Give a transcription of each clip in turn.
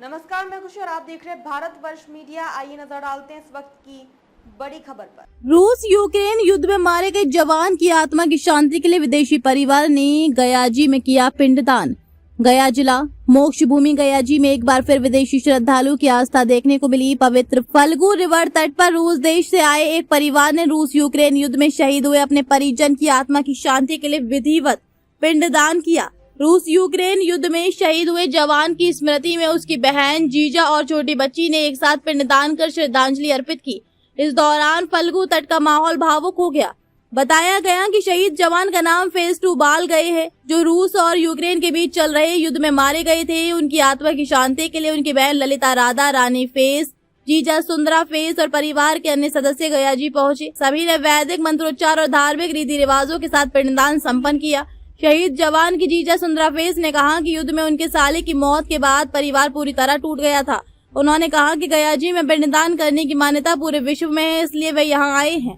नमस्कार, मैं खुशी और आप देख रहे हैं भारतवर्ष मीडिया। आइए नजर डालते हैं इस वक्त की बड़ी खबर पर। रूस यूक्रेन युद्ध में मारे गए जवान की आत्मा की शांति के लिए विदेशी परिवार ने गयाजी में किया पिंडदान। गया जिला मोक्ष भूमि गयाजी में एक बार फिर विदेशी श्रद्धालुओं की आस्था देखने को मिली। पवित्र फल्गु रिवर तट पर रूस देश से आए एक परिवार ने रूस यूक्रेन युद्ध में शहीद हुए अपने परिजन की आत्मा की शांति के लिए विधिवत पिंडदान किया। रूस यूक्रेन युद्ध में शहीद हुए जवान की स्मृति में उसकी बहन, जीजा और छोटी बच्ची ने एक साथ पिंडदान कर श्रद्धांजलि अर्पित की। इस दौरान फल्गु तट का माहौल भावुक हो गया। बताया गया कि शहीद जवान का नाम फेज 2 बाल गए हैं, जो रूस और यूक्रेन के बीच चल रहे युद्ध में मारे गए थे। उनकी आत्मा की शांति के लिए उनकी बहन ललिता राधा रानी फेज, जीजा सुंदरा फेज और परिवार के अन्य सदस्य गयाजी पहुंचे। सभी ने वैदिक मंत्रोच्चार और धार्मिक रीति रिवाजों के साथ पिंडदान संपन्न किया। शहीद जवान की जीजा सुंदरा फेज ने कहा कि युद्ध में उनके साले की मौत के बाद परिवार पूरी तरह टूट गया था। उन्होंने कहा कि गयाजी में पिंडदान करने की मान्यता पूरे विश्व में है, इसलिए वे यहाँ आए हैं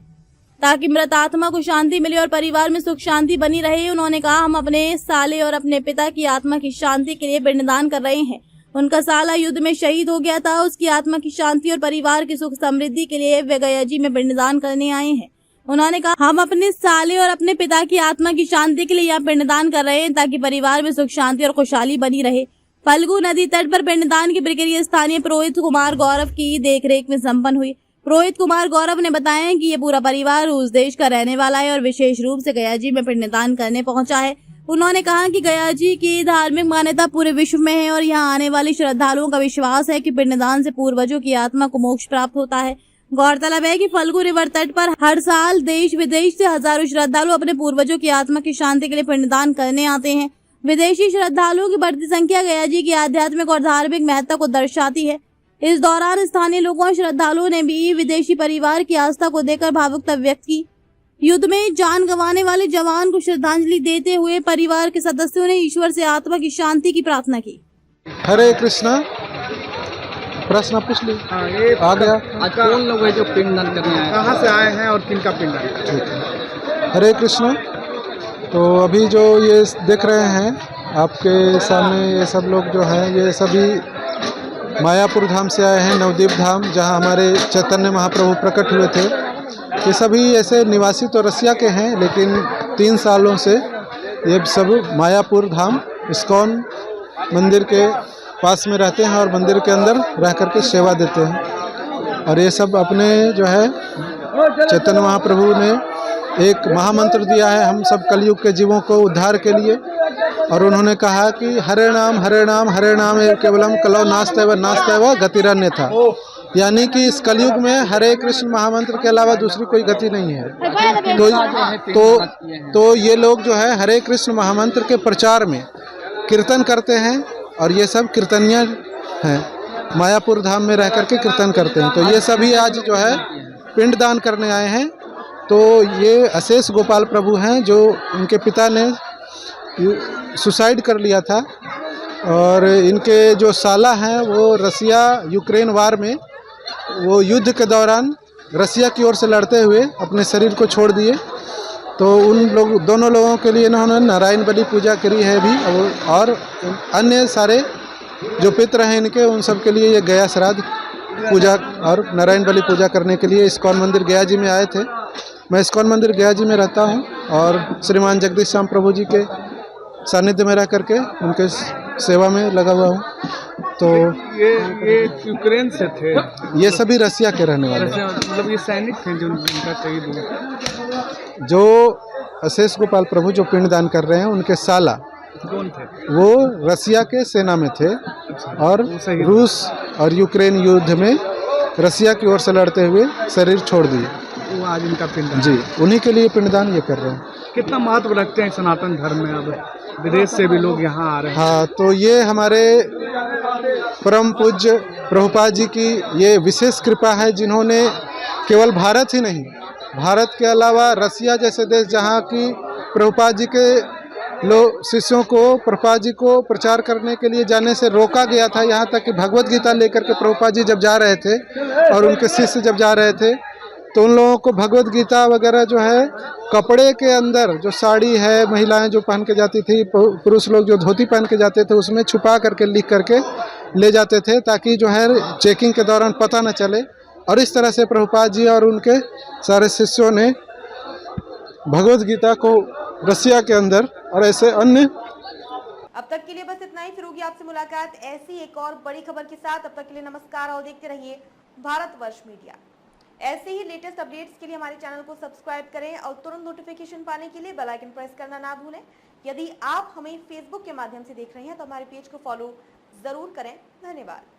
ताकि मृत आत्मा को शांति मिले और परिवार में सुख शांति बनी रहे। उन्होंने कहा, हम अपने साले और अपने पिता की आत्मा की शांति के लिए पिंडदान कर रहे हैं। उनका साला युद्ध में शहीद हो गया था, उसकी आत्मा की शांति और परिवार की सुख समृद्धि के लिए वे गयाजी में पिंडदान करने आए हैं। उन्होंने कहा, हम अपने साले और अपने पिता की आत्मा की शांति के लिए यहाँ पिंडदान कर रहे हैं ताकि परिवार में सुख शांति और खुशहाली बनी रहे। फल्गु नदी तट पर पिंडदान की प्रक्रिया स्थानीय पुरोहित कुमार गौरव की देखरेख में संपन्न हुई। पुरोहित कुमार गौरव ने बताया कि ये पूरा परिवार रूस देश का रहने वाला है और विशेष रूप से गयाजी में पिंडदान करने पहुंचा है। उन्होंने कहा कि गयाजी की धार्मिक मान्यता पूरे विश्व में है और यहाँ आने वाले श्रद्धालुओं का विश्वास है कि पिंडदान से पूर्वजों की आत्मा को मोक्ष प्राप्त होता है। गौरतलब है कि फल्गु रिवर तट पर हर साल देश विदेश से हजारों श्रद्धालु अपने पूर्वजों की आत्मा की शांति के लिए पिंडदान करने आते हैं। विदेशी श्रद्धालुओं की बढ़ती संख्या गयाजी की आध्यात्मिक और धार्मिक महत्ता को दर्शाती है। इस दौरान स्थानीय लोगों और श्रद्धालुओं ने भी विदेशी परिवार की आस्था को देखकर भावुकता व्यक्त की। युद्ध में जान गंवाने वाले जवान को श्रद्धांजलि देते हुए परिवार के सदस्यों ने ईश्वर से आत्मा की शांति की प्रार्थना की। हरे कृष्णा, प्रश्न पूछ ली। हाँ, ये आ गया। आज कौन लोग है जो पिंडदान करने आए, कहाँ से आए हैं और किनका पिंडदान? ठीक है, हरे कृष्णा। तो अभी जो ये देख रहे हैं आपके सामने, ये सब लोग जो हैं ये सभी मायापुर धाम से आए हैं, नवद्वीप धाम, जहां हमारे चैतन्य महाप्रभु प्रकट हुए थे। ये सभी ऐसे निवासी तो रसिया के हैं, लेकिन 3 सालों से ये सब मायापुर धाम इस्कॉन मंदिर के पास में रहते हैं और मंदिर के अंदर रह करके सेवा देते हैं। और ये सब अपने जो है चैतन्य महाप्रभु ने एक महामंत्र दिया है हम सब कलयुग के जीवों को उद्धार के लिए। और उन्होंने कहा कि हरे नाम केवलम कलौ नास्तेव गतिरन्य था, यानी कि इस कलयुग में हरे कृष्ण महामंत्र के अलावा दूसरी कोई गति नहीं है। तो ये लोग जो है हरे कृष्ण महामंत्र के प्रचार में कीर्तन करते हैं और ये सब कीर्तनिया हैं, मायापुर धाम में रह करके कीर्तन करते हैं। तो ये सभी आज जो है पिंडदान करने आए हैं। तो ये अशेष गोपाल प्रभु हैं, जो उनके पिता ने सुसाइड कर लिया था और इनके जो साला हैं वो रसिया यूक्रेन वार में वो युद्ध के दौरान रसिया की ओर से लड़ते हुए अपने शरीर को छोड़ दिए। तो उन लोग दोनों लोगों के लिए इन्होंने नारायण बलि पूजा करी है भी, और अन्य सारे जो पितर हैं इनके, उन सब के लिए ये गया श्राद्ध पूजा और नारायण बलि पूजा करने के लिए इस्कॉन मंदिर गया जी में आए थे। मैं इस्कॉन मंदिर गया जी में रहता हूँ और श्रीमान जगदीश श्याम प्रभु जी के सानिध्य में रह करके उनके सेवा में लगा हुआ हूँ। तो ये यूक्रेन से थे, ये सभी रसिया के रहने वाले, मतलब ये सैनिक थे जो उनका शहीद हुआ। जो अशेष गोपाल प्रभु जो पिंडदान कर रहे हैं उनके साला कौन थे? वो रसिया के सेना में थे और रूस और यूक्रेन युद्ध में रसिया की ओर से लड़ते हुए शरीर छोड़ दिए। वो आज इनका पिंडदान जी, उन्हीं के लिए पिंडदान ये कर रहे हैं। कितना महत्व रखते हैं सनातन धर्म में? अब विदेश से भी लोग यहाँ आ रहे हैं। हाँ, तो ये हमारे परम पूज्य प्रभुपाद जी की ये विशेष कृपा है, जिन्होंने केवल भारत ही नहीं, भारत के अलावा रसिया जैसे देश जहाँ की प्रभुपाद जी के शिष्यों को प्रभुपाद जी को प्रचार करने के लिए जाने से रोका गया था। यहाँ तक कि भगवत गीता लेकर के प्रभुपाद जी जब जा रहे थे और उनके शिष्य जब जा रहे थे, तो उन लोगों को भगवत गीता वगैरह जो है कपड़े के अंदर, जो साड़ी है महिलाएं जो पहन के जाती थी, पुरुष लोग जो धोती पहन के जाते थे, उसमें छुपा करके लिख करके ले जाते थे ताकि जो है चेकिंग के दौरान पता न चले। और इस तरह से प्रभुपाद जी और उनके सारे शिष्यों ने भगवद गीता को रसिया के अंदर और ऐसे अन्य। अब तक के लिए बस इतना ही। फिर होगी आपसे मुलाकात ऐसी एक और बड़ी खबर के साथ। अब तक के लिए नमस्कार और देखते रहिए भारतवर्ष मीडिया। ऐसे ही लेटेस्ट अपडेट्स के लिए हमारे चैनल को सब्सक्राइब करें और तुरंत नोटिफिकेशन पाने के लिए बेल आइकन प्रेस करना ना भूलें। यदि आप हमें फेसबुक के माध्यम से देख रहे हैं तो हमारे पेज को फॉलो जरूर करें। धन्यवाद।